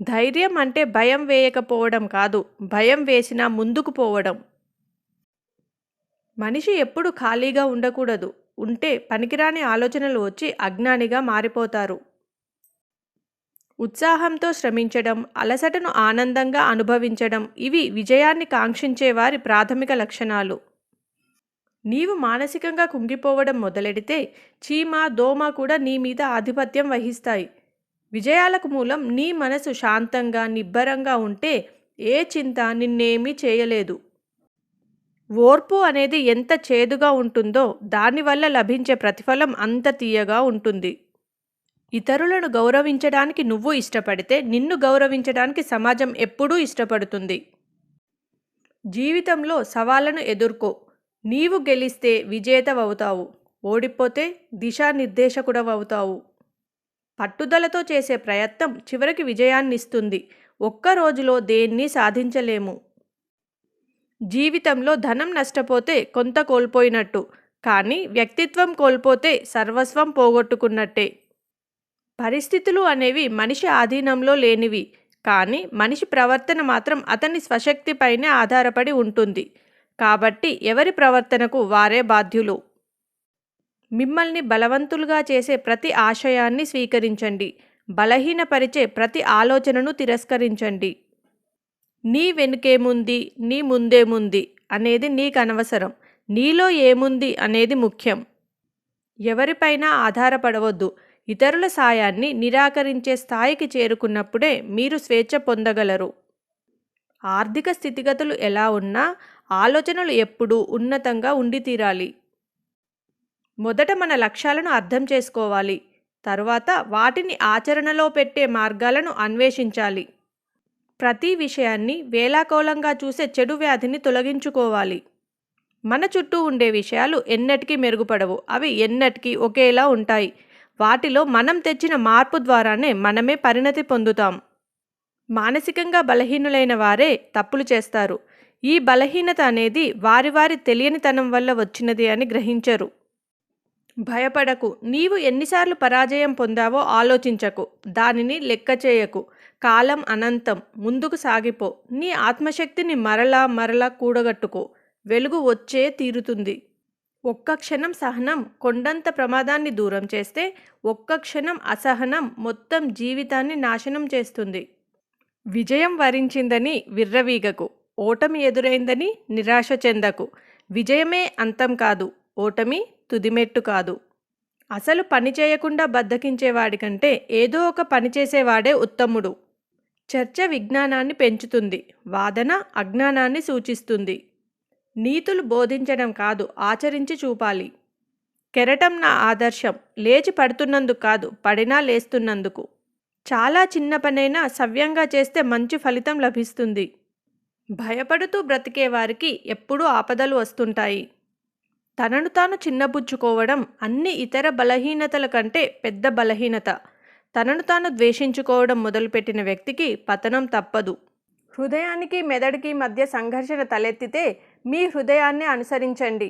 ధైర్యం అంటే భయం వేయకపోవడం కాదు, భయం వేసినా ముందుకు పోవడం. మనిషి ఎప్పుడు ఖాళీగా ఉండకూడదు. ఉంటే పనికిరాని ఆలోచనలు వచ్చి అజ్ఞానిగా మారిపోతారు. ఉత్సాహంతో శ్రమించడం, అలసటను ఆనందంగా అనుభవించడం ఇవి విజయాన్ని కాంక్షించే వారి ప్రాథమిక లక్షణాలు. నీవు మానసికంగా కుంగిపోవడం మొదలెడితే చీమ, దోమ కూడా నీ మీద ఆధిపత్యం వహిస్తాయి. విజయాలకు మూలం నీ మనసు శాంతంగా, నిబ్బరంగా ఉంటే ఏ చింత నిన్నేమీ చేయలేదు. ఓర్పు అనేది ఎంత చేదుగా ఉంటుందో దానివల్ల లభించే ప్రతిఫలం అంత తీయగా ఉంటుంది. ఇతరులను గౌరవించడానికి నువ్వు ఇష్టపడితే నిన్ను గౌరవించడానికి సమాజం ఎప్పుడూ ఇష్టపడుతుంది. జీవితంలో సవాళ్లను ఎదుర్కో. నీవు గెలిస్తే విజేతవవుతావు, ఓడిపోతే దిశానిర్దేశకుడవవుతావు. పట్టుదలతో చేసే ప్రయత్నం చివరికి విజయాన్నిస్తుంది. ఒక్క రోజులో దేన్ని సాధించలేము. జీవితంలో ధనం నష్టపోతే కొంత కోల్పోయినట్టు, కానీ వ్యక్తిత్వం కోల్పోతే సర్వస్వం పోగొట్టుకున్నట్టే. పరిస్థితులు అనేవి మనిషి ఆధీనంలో లేనివి, కానీ మనిషి ప్రవర్తన మాత్రం అతని స్వశక్తిపైనే ఆధారపడి ఉంటుంది. కాబట్టి ఎవరి ప్రవర్తనకు వారే బాధ్యులు. మిమ్మల్ని బలవంతులుగా చేసే ప్రతి ఆశయాన్ని స్వీకరించండి. బలహీనపరిచే ప్రతి ఆలోచనను తిరస్కరించండి. నీ వెనుకేముంది, నీ ముందేముంది అనేది నీకు అనవసరం. నీలో ఏముంది అనేది ముఖ్యం. ఎవరిపైనా ఆధారపడవద్దు. ఇతరుల సాయాన్ని నిరాకరించే స్థాయికి చేరుకున్నప్పుడే మీరు స్వేచ్ఛ పొందగలరు. ఆర్థిక స్థితిగతులు ఎలా ఉన్నా ఆలోచనలు ఎప్పుడూ ఉన్నతంగా ఉండి తీరాలి. మొదట మన లక్ష్యాలను అర్థం చేసుకోవాలి. తరువాత వాటిని ఆచరణలో పెట్టే మార్గాలను అన్వేషించాలి. ప్రతి విషయాన్ని వేలాకోలంగా చూసే చెడు వ్యాధిని తొలగించుకోవాలి. మన చుట్టూ ఉండే విషయాలు ఎన్నటికీ మెరుగుపడవు. అవి ఎన్నటికీ ఒకేలా ఉంటాయి. వాటిలో మనం తెచ్చిన మార్పు ద్వారానే మనమే పరిణతి పొందుతాం. మానసికంగా బలహీనులైన వారే తప్పులు చేస్తారు. ఈ బలహీనత అనేది వారి వారి తెలియనితనం వల్ల వచ్చినది అని గ్రహించరు. భయపడకు. నీవు ఎన్నిసార్లు పరాజయం పొందావో ఆలోచించకు. దానిని లెక్క చేయకు. కాలం అనంతం. ముందుకు సాగిపో. నీ ఆత్మశక్తిని మరలా మరలా కూడగట్టుకో. వెలుగు వచ్చే తీరుతుంది. ఒక్క క్షణం సహనం కొండంత ప్రమాదాన్ని దూరం చేస్తే, ఒక్క క్షణం అసహనం మొత్తం జీవితాన్ని నాశనం చేస్తుంది. విజయం వరించిందని విర్రవీగకు. ఓటమి ఎదురైందని నిరాశ చెందకు. విజయమే అంతం కాదు, ఓటమి తుదిమెట్టు కాదు. అసలు పని చేయకుండా బద్ధకించేవాడి కంటే ఏదో ఒక పని చేసేవాడే ఉత్తముడు. చర్చ విజ్ఞానాన్ని పెంచుతుంది, వాదన అజ్ఞానాన్ని సూచిస్తుంది. నీతులు బోధించడం కాదు, ఆచరించి చూపాలి. కెరటం నా ఆదర్శం, లేచి పడుతున్నందుకు కాదు, పడినా లేస్తున్నందుకు. చాలా చిన్న పనైనా సవ్యంగా చేస్తే మంచి ఫలితం లభిస్తుంది. భయపడుతూ బ్రతికే వారికి ఎప్పుడూ ఆపదలు వస్తుంటాయి. తనను తాను చిన్నబుచ్చుకోవడం అన్ని ఇతర బలహీనతల కంటే పెద్ద బలహీనత. తనను తాను ద్వేషించుకోవడం మొదలుపెట్టిన వ్యక్తికి పతనం తప్పదు. హృదయానికి మెదడుకి మధ్య సంఘర్షణ తలెత్తితే మీ హృదయాన్ని అనుసరించండి.